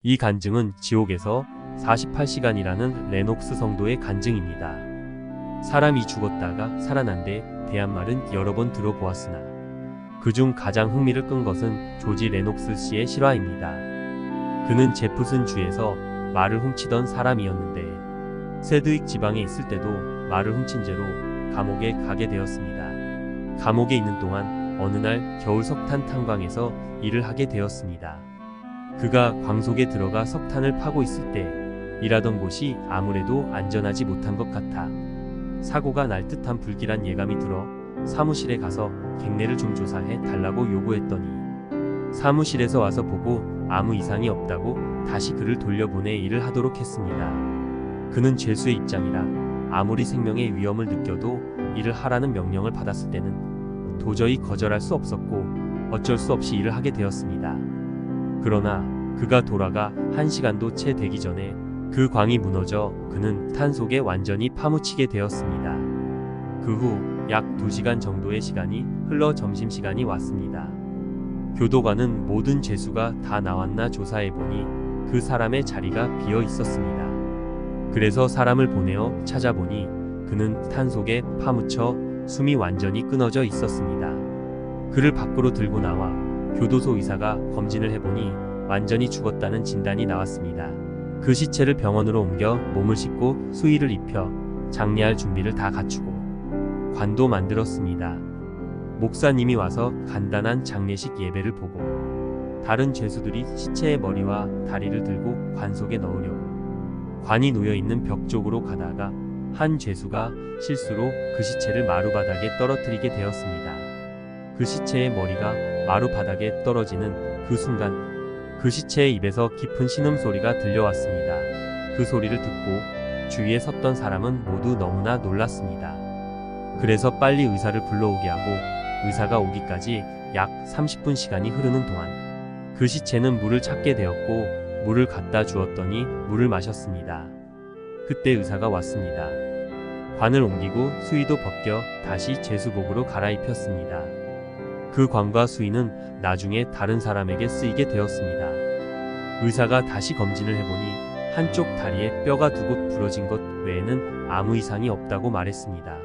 이 간증은 지옥에서 48시간이라는 레녹스 성도의 간증입니다. 사람이 죽었다가 살아난 데 대한 말은 여러 번 들어보았으나 그중 가장 흥미를 끈 것은 조지 레녹스 씨의 실화입니다. 그는 제프슨 주에서 말을 훔치던 사람이었는데 세드윅 지방에 있을 때도 말을 훔친 죄로 감옥에 가게 되었습니다. 감옥에 있는 동안 어느 날 겨울 석탄 탄광에서 일을 하게 되었습니다. 그가 광 속에 들어가 석탄을 파고 있을 때 일하던 곳이 아무래도 안전하지 못한 것 같아 사고가 날 듯한 불길한 예감이 들어 사무실에 가서 갱내를 좀 조사해 달라고 요구했더니 사무실에서 와서 보고 아무 이상이 없다고 다시 그를 돌려보내 일을 하도록 했습니다. 그는 죄수의 입장이라 아무리 생명의 위험을 느껴도 일을 하라는 명령을 받았을 때는 도저히 거절할 수 없었고 어쩔 수 없이 일을 하게 되었습니다. 그러나 그가 돌아가 1시간도 채 되기 전에 그 광이 무너져 그는 탄 속에 완전히 파묻히게 되었습니다. 그 후 약 2시간 정도의 시간이 흘러 점심시간이 왔습니다. 교도관은 모든 죄수가 다 나왔나 조사해보니 그 사람의 자리가 비어 있었습니다. 그래서 사람을 보내어 찾아보니 그는 탄 속에 파묻혀 숨이 완전히 끊어져 있었습니다. 그를 밖으로 들고 나와 교도소 의사가 검진을 해보니 완전히 죽었다는 진단이 나왔습니다. 그 시체를 병원으로 옮겨 몸을 씻고 수의를 입혀 장례할 준비를 다 갖추고 관도 만들었습니다. 목사님이 와서 간단한 장례식 예배를 보고 다른 죄수들이 시체의 머리와 다리를 들고 관 속에 넣으려고 관이 놓여있는 벽 쪽으로 가다가 한 죄수가 실수로 그 시체를 마루바닥에 떨어뜨리게 되었습니다. 그 시체의 머리가 마루바닥에 떨어지는 그 순간 그 시체의 입에서 깊은 신음소리가 들려왔습니다. 그 소리를 듣고 주위에 섰던 사람은 모두 너무나 놀랐습니다. 그래서 빨리 의사를 불러오게 하고 의사가 오기까지 약 30분 시간이 흐르는 동안 그 시체는 물을 찾게 되었고 물을 갖다 주었더니 물을 마셨습니다. 그때 의사가 왔습니다. 관을 옮기고 수의도 벗겨 다시 죄수복으로 갈아입혔습니다. 그 관과 수의는 나중에 다른 사람에게 쓰이게 되었습니다. 의사가 다시 검진을 해보니 한쪽 다리에 뼈가 2곳 부러진 것 외에는 아무 이상이 없다고 말했습니다.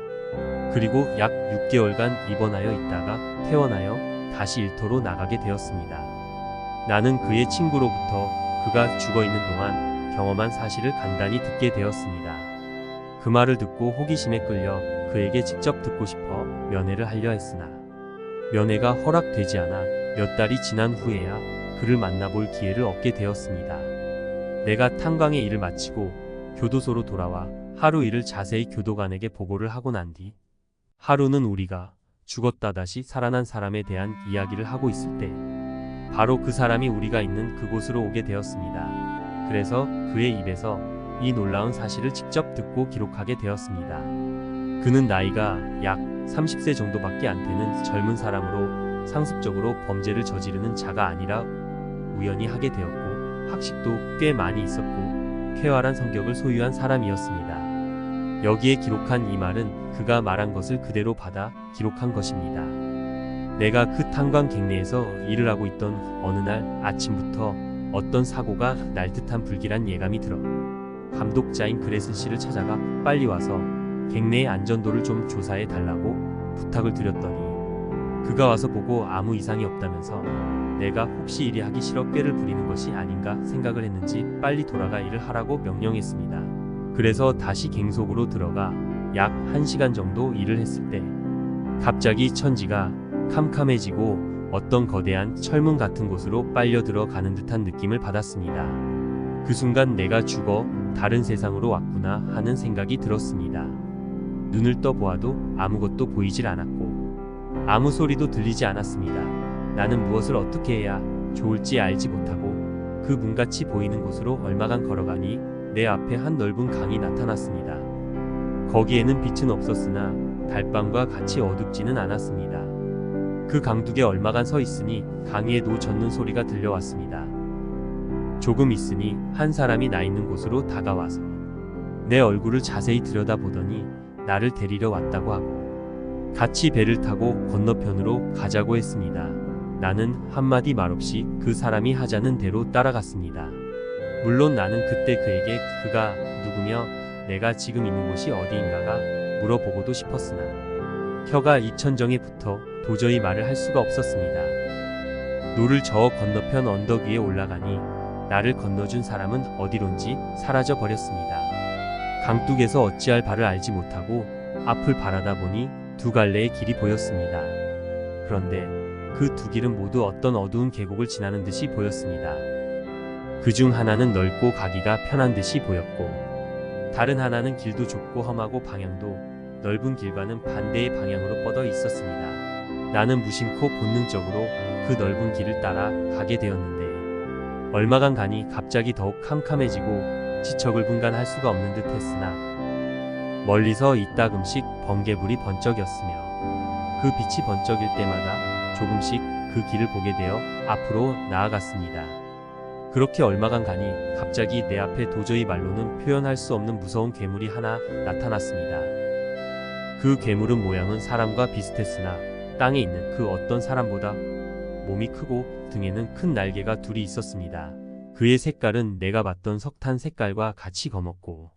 그리고 약 6개월간 입원하여 있다가 퇴원하여 다시 일터로 나가게 되었습니다. 나는 그의 친구로부터 그가 죽어있는 동안 경험한 사실을 간단히 듣게 되었습니다. 그 말을 듣고 호기심에 끌려 그에게 직접 듣고 싶어 면회를 하려 했으나 면회가 허락되지 않아 몇 달이 지난 후에야 그를 만나볼 기회를 얻게 되었습니다. 내가 탄광의 일을 마치고 교도소로 돌아와 하루 일을 자세히 교도관에게 보고를 하고 난 뒤 하루는 우리가 죽었다 다시 살아난 사람에 대한 이야기를 하고 있을 때 바로 그 사람이 우리가 있는 그곳으로 오게 되었습니다. 그래서 그의 입에서 이 놀라운 사실을 직접 듣고 기록하게 되었습니다. 그는 나이가 약 30세 정도밖에 안 되는 젊은 사람으로 상습적으로 범죄를 저지르는 자가 아니라 우연히 하게 되었고 학식도 꽤 많이 있었고 쾌활한 성격을 소유한 사람이었습니다. 여기에 기록한 이 말은 그가 말한 것을 그대로 받아 기록한 것입니다. 내가 그 탄광 갱내에서 일을 하고 있던 어느 날 아침부터 어떤 사고가 날 듯한 불길한 예감이 들어 감독자인 그레슨 씨를 찾아가 빨리 와서 갱내의 안전도를 좀 조사해 달라고 부탁을 드렸더니 그가 와서 보고 아무 이상이 없다면서 내가 혹시 일이 하기 싫어 꾀를 부리는 것이 아닌가 생각을 했는지 빨리 돌아가 일을 하라고 명령했습니다. 그래서 다시 갱속으로 들어가 약 1시간 정도 일을 했을 때 갑자기 천지가 캄캄해지고 어떤 거대한 철문 같은 곳으로 빨려 들어가는 듯한 느낌을 받았습니다. 그 순간 내가 죽어 다른 세상으로 왔구나 하는 생각이 들었습니다. 눈을 떠보아도 아무것도 보이질 않았고 아무 소리도 들리지 않았습니다. 나는 무엇을 어떻게 해야 좋을지 알지 못하고 그 문같이 보이는 곳으로 얼마간 걸어가니 내 앞에 한 넓은 강이 나타났습니다. 거기에는 빛은 없었으나 달밤과 같이 어둡지는 않았습니다. 그 강둑에 얼마간 서 있으니 강 위에 노 젓는 소리가 들려왔습니다. 조금 있으니 한 사람이 나 있는 곳으로 다가와서 내 얼굴을 자세히 들여다보더니 나를 데리러 왔다고 하고 같이 배를 타고 건너편으로 가자고 했습니다. 나는 한마디 말 없이 그 사람이 하자는 대로 따라갔습니다. 물론 나는 그때 그에게 그가 누구며 내가 지금 있는 곳이 어디인가가 물어보고도 싶었으나 혀가 입천정에 붙어 도저히 말을 할 수가 없었습니다. 노를 저어 건너편 언덕 위에 올라가니 나를 건너준 사람은 어디론지 사라져 버렸습니다. 강둑에서 어찌할 바를 알지 못하고 앞을 바라다 보니 두 갈래의 길이 보였습니다. 그런데 그 두 길은 모두 어떤 어두운 계곡을 지나는 듯이 보였습니다. 그중 하나는 넓고 가기가 편한 듯이 보였고 다른 하나는 길도 좁고 험하고 방향도 넓은 길과는 반대의 방향으로 뻗어 있었습니다. 나는 무심코 본능적으로 그 넓은 길을 따라 가게 되었는데 얼마간 가니 갑자기 더욱 캄캄해지고 지척을 분간할 수가 없는 듯 했으나 멀리서 이따금씩 번개불이 번쩍였으며 그 빛이 번쩍일 때마다 조금씩 그 길을 보게 되어 앞으로 나아갔습니다. 그렇게 얼마간 가니 갑자기 내 앞에 도저히 말로는 표현할 수 없는 무서운 괴물이 하나 나타났습니다. 그 괴물은 모양은 사람과 비슷했으나 땅에 있는 그 어떤 사람보다 몸이 크고 등에는 큰 날개가 둘이 있었습니다. 그의 색깔은 내가 봤던 석탄 색깔과 같이 검었고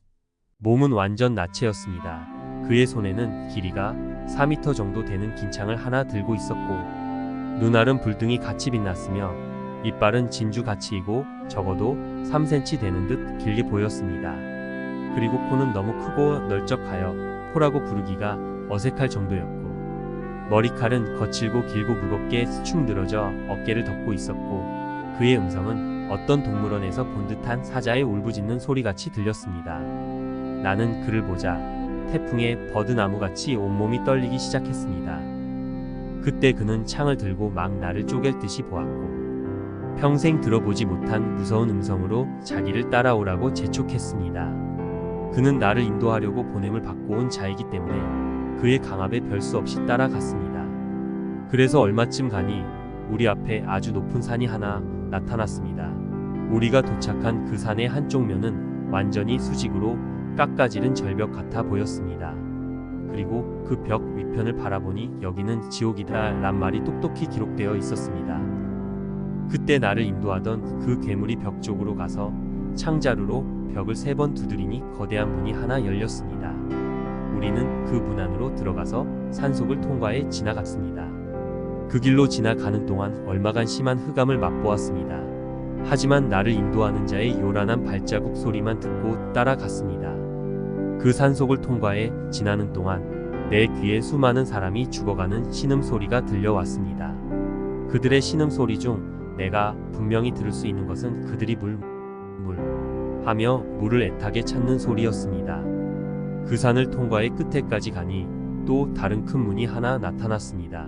몸은 완전 나체였습니다. 그의 손에는 길이가 4m 정도 되는 긴 창을 하나 들고 있었고 눈알은 불등이 같이 빛났으며 이빨은 진주같이이고 적어도 3cm 되는 듯 길게 보였습니다. 그리고 코는 너무 크고 널쩍하여 코라고 부르기가 어색할 정도였고 머리칼은 거칠고 길고 무겁게 수축 늘어져 어깨를 덮고 있었고 그의 음성은 어떤 동물원에서 본 듯한 사자의 울부짖는 소리같이 들렸습니다. 나는 그를 보자 태풍에 버드나무같이 온몸이 떨리기 시작했습니다. 그때 그는 창을 들고 막 나를 쪼갤 듯이 보았고 평생 들어보지 못한 무서운 음성으로 자기를 따라오라고 재촉했습니다. 그는 나를 인도하려고 보냄을 받고 온 자이기 때문에 그의 강압에 별 수 없이 따라갔습니다. 그래서 얼마쯤 가니 우리 앞에 아주 높은 산이 하나 나타났습니다. 우리가 도착한 그 산의 한쪽 면은 완전히 수직으로 깎아지른 절벽 같아 보였습니다. 그리고 그 벽 위편을 바라보니 여기는 지옥이다 란 말이 똑똑히 기록되어 있었습니다. 그때 나를 인도하던 그 괴물이 벽 쪽으로 가서 창자루로 벽을 3번 두드리니 거대한 문이 하나 열렸습니다. 우리는 그 문 안으로 들어가서 산속을 통과해 지나갔습니다. 그 길로 지나가는 동안 얼마간 심한 흑암을 맛보았습니다. 하지만 나를 인도하는 자의 요란한 발자국 소리만 듣고 따라갔습니다. 그 산속을 통과해 지나는 동안 내 귀에 수많은 사람이 죽어가는 신음소리가 들려왔습니다. 그들의 신음소리 중 내가 분명히 들을 수 있는 것은 그들이 물 하며 물을 애타게 찾는 소리였습니다. 그 산을 통과해 끝에까지 가니 또 다른 큰 문이 하나 나타났습니다.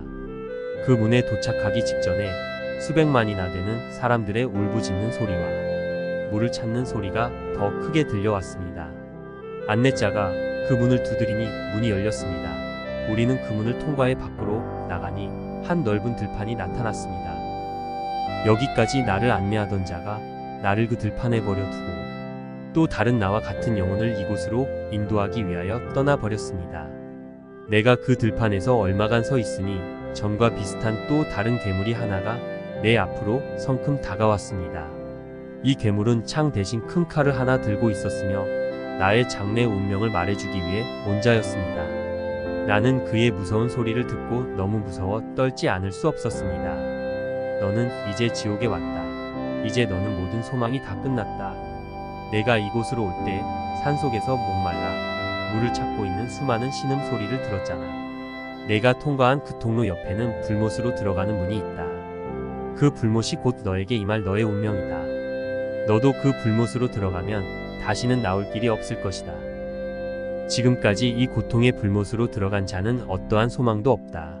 그 문에 도착하기 직전에 수백만이나 되는 사람들의 울부짖는 소리와 물을 찾는 소리가 더 크게 들려왔습니다. 안내자가 그 문을 두드리니 문이 열렸습니다. 우리는 그 문을 통과해 밖으로 나가니 한 넓은 들판이 나타났습니다. 여기까지 나를 안내하던 자가 나를 그 들판에 버려두고 또 다른 나와 같은 영혼을 이곳으로 인도하기 위하여 떠나버렸습니다. 내가 그 들판에서 얼마간 서 있으니 전과 비슷한 또 다른 괴물이 하나가 내 앞으로 성큼 다가왔습니다. 이 괴물은 창 대신 큰 칼을 하나 들고 있었으며 나의 장래 운명을 말해주기 위해 온 자였습니다. 나는 그의 무서운 소리를 듣고 너무 무서워 떨지 않을 수 없었습니다. 너는 이제 지옥에 왔다. 이제 너는 모든 소망이 다 끝났다. 내가 이곳으로 올 때 산속에서 목말라 물을 찾고 있는 수많은 신음소리를 들었잖아. 내가 통과한 그 통로 옆에는 불못으로 들어가는 문이 있다. 그 불못이 곧 너에게 임할 너의 운명이다. 너도 그 불못으로 들어가면 다시는 나올 길이 없을 것이다. 지금까지 이 고통의 불못으로 들어간 자는 어떠한 소망도 없다.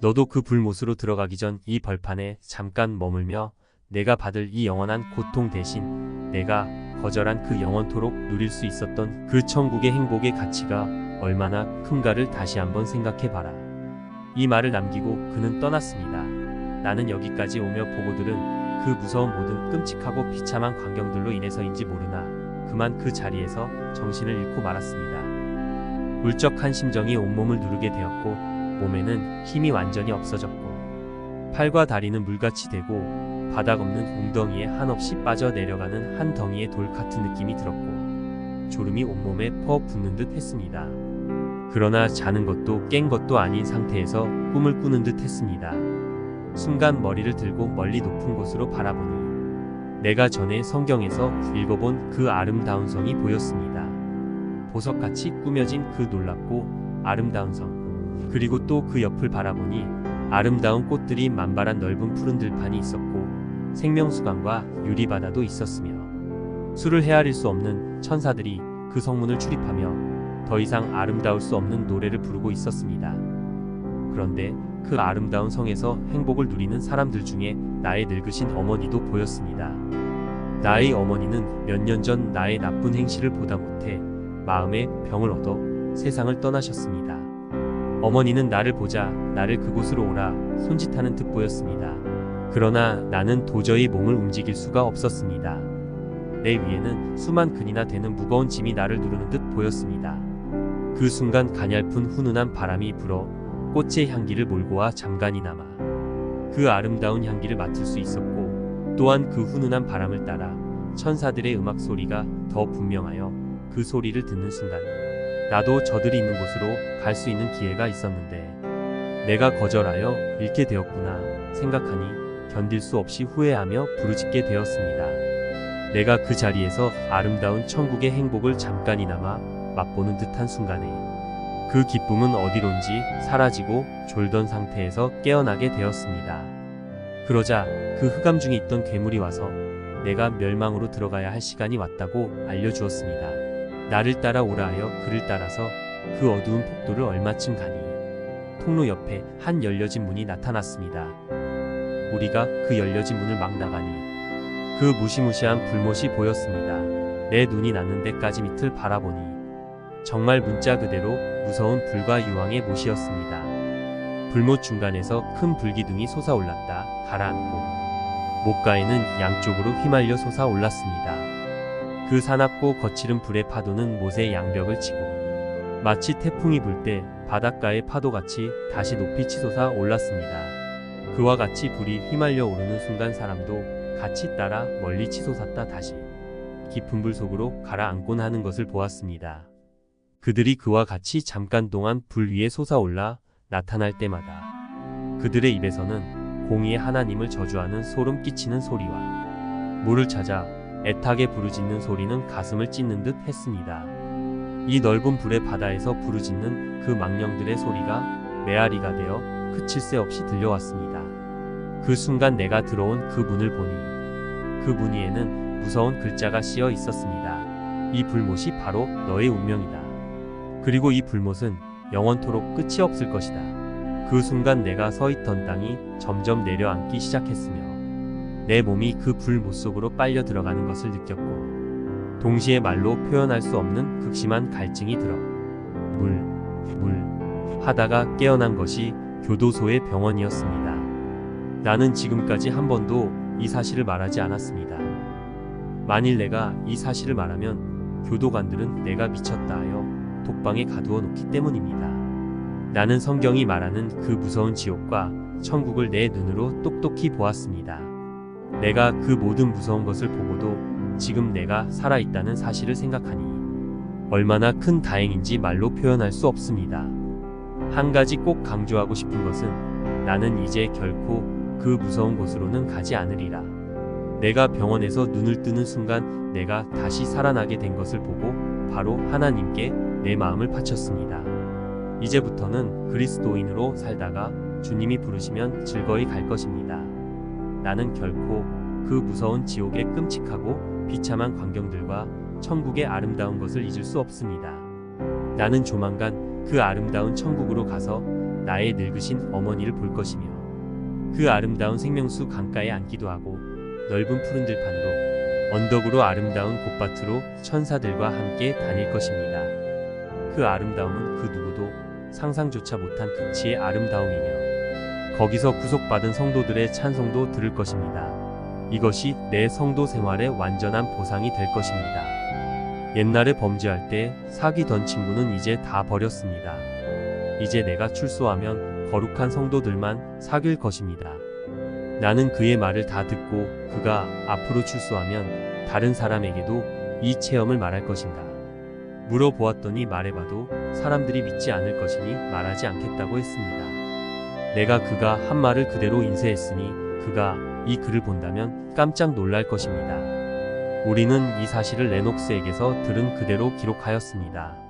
너도 그 불못으로 들어가기 전 이 벌판에 잠깐 머물며 내가 받을 이 영원한 고통 대신 내가 거절한 그 영원토록 누릴 수 있었던 그 천국의 행복의 가치가 얼마나 큰가를 다시 한번 생각해봐라. 이 말을 남기고 그는 떠났습니다. 나는 여기까지 오며 보고 들은 그 무서운 모든 끔찍하고 비참한 광경들로 인해서인지 모르나 그만 그 자리에서 정신을 잃고 말았습니다. 울적한 심정이 온몸을 누르게 되었고 몸에는 힘이 완전히 없어졌고 팔과 다리는 물같이 되고 바닥 없는 웅덩이에 한없이 빠져 내려가는 한 덩이의 돌 같은 느낌이 들었고 졸음이 온몸에 퍼 붙는 듯 했습니다. 그러나 자는 것도 깬 것도 아닌 상태에서 꿈을 꾸는 듯 했습니다. 순간 머리를 들고 멀리 높은 곳으로 바라보니 내가 전에 성경에서 읽어본 그 아름다운 성이 보였습니다. 보석같이 꾸며진 그 놀랍고 아름다운 성, 그리고 또 그 옆을 바라보니 아름다운 꽃들이 만발한 넓은 푸른 들판이 있었고 생명수강과 유리바다도 있었으며 수를 헤아릴 수 없는 천사들이 그 성문을 출입하며 더 이상 아름다울 수 없는 노래를 부르고 있었습니다. 그런데 그 아름다운 성에서 행복을 누리는 사람들 중에 나의 늙으신 어머니도 보였습니다. 나의 어머니는 몇 년 전 나의 나쁜 행실을 보다 못해 마음의 병을 얻어 세상을 떠나셨습니다. 어머니는 나를 보자 나를 그곳으로 오라 손짓하는 듯 보였습니다. 그러나 나는 도저히 몸을 움직일 수가 없었습니다. 내 위에는 수만 근이나 되는 무거운 짐이 나를 누르는 듯 보였습니다. 그 순간 가냘픈 훈훈한 바람이 불어 꽃의 향기를 몰고 와 잠깐이나마 그 아름다운 향기를 맡을 수 있었고 또한 그 훈훈한 바람을 따라 천사들의 음악 소리가 더 분명하여 그 소리를 듣는 순간 나도 저들이 있는 곳으로 갈 수 있는 기회가 있었는데 내가 거절하여 잃게 되었구나 생각하니 견딜 수 없이 후회하며 부르짖게 되었습니다. 내가 그 자리에서 아름다운 천국의 행복을 잠깐이나마 맛보는 듯한 순간에 그 기쁨은 어디론지 사라지고 졸던 상태에서 깨어나게 되었습니다. 그러자 그 흑암 중에 있던 괴물이 와서 내가 멸망으로 들어가야 할 시간이 왔다고 알려주었습니다. 나를 따라오라 하여 그를 따라서 그 어두운 폭도를 얼마쯤 가니 통로 옆에 한 열려진 문이 나타났습니다. 우리가 그 열려진 문을 막 나가니 그 무시무시한 불못이 보였습니다. 내 눈이 닿는 데까지 밑을 바라보니 정말 문자 그대로 무서운 불과 유황의 못이었습니다. 불못 중간에서 큰 불기둥이 솟아올랐다 가라앉고 못가에는 양쪽으로 휘말려 솟아올랐습니다. 그 사납고 거칠은 불의 파도는 못의 양벽을 치고 마치 태풍이 불 때 바닷가의 파도같이 다시 높이 치솟아 올랐습니다. 그와 같이 불이 휘말려 오르는 순간 사람도 같이 따라 멀리 치솟았다 다시 깊은 불 속으로 가라앉곤 하는 것을 보았습니다. 그들이 그와 같이 잠깐 동안 불 위에 솟아올라 나타날 때마다 그들의 입에서는 공의의 하나님을 저주하는 소름 끼치는 소리와 물을 찾아 애타게 부르짖는 소리는 가슴을 찢는 듯 했습니다. 이 넓은 불의 바다에서 부르짖는 그 망령들의 소리가 메아리가 되어 그칠 새 없이 들려왔습니다. 그 순간 내가 들어온 그 문을 보니 그 문 위에는 무서운 글자가 씌어 있었습니다. 이 불못이 바로 너의 운명이다. 그리고 이 불못은 영원토록 끝이 없을 것이다. 그 순간 내가 서 있던 땅이 점점 내려앉기 시작했으며 내 몸이 그 불못 속으로 빨려 들어가는 것을 느꼈고 동시에 말로 표현할 수 없는 극심한 갈증이 들어 물 하다가 깨어난 것이 교도소의 병원이었습니다. 나는 지금까지 한 번도 이 사실을 말하지 않았습니다. 만일 내가 이 사실을 말하면 교도관들은 내가 미쳤다 하여 독방에 가두어 놓기 때문입니다. 나는 성경이 말하는 그 무서운 지옥과 천국을 내 눈으로 똑똑히 보았습니다. 내가 그 모든 무서운 것을 보고도 지금 내가 살아있다는 사실을 생각하니 얼마나 큰 다행인지 말로 표현할 수 없습니다. 한 가지 꼭 강조하고 싶은 것은 나는 이제 결코 그 무서운 곳으로는 가지 않으리라. 내가 병원에서 눈을 뜨는 순간 내가 다시 살아나게 된 것을 보고 바로 하나님께 내 마음을 바쳤습니다. 이제부터는 그리스도인으로 살다가 주님이 부르시면 즐거이 갈 것입니다. 나는 결코 그 무서운 지옥의 끔찍하고 비참한 광경들과 천국의 아름다운 것을 잊을 수 없습니다. 나는 조만간 그 아름다운 천국으로 가서 나의 늙으신 어머니를 볼 것이며 그 아름다운 생명수 강가에 앉기도 하고 넓은 푸른 들판으로 언덕으로 아름다운 곳밭으로 천사들과 함께 다닐 것입니다. 그 아름다움은 그 누구도 상상조차 못한 극치의 아름다움이며 거기서 구속받은 성도들의 찬송도 들을 것입니다. 이것이 내 성도 생활의 완전한 보상이 될 것입니다. 옛날에 범죄할 때 사귀던 친구는 이제 다 버렸습니다. 이제 내가 출소하면 거룩한 성도들만 사귈 것입니다. 나는 그의 말을 다 듣고 그가 앞으로 출소하면 다른 사람에게도 이 체험을 말할 것인가? 물어보았더니 말해봐도 사람들이 믿지 않을 것이니 말하지 않겠다고 했습니다. 내가 그가 한 말을 그대로 인쇄했으니 그가 이 글을 본다면 깜짝 놀랄 것입니다. 우리는 이 사실을 레녹스에게서 들은 그대로 기록하였습니다.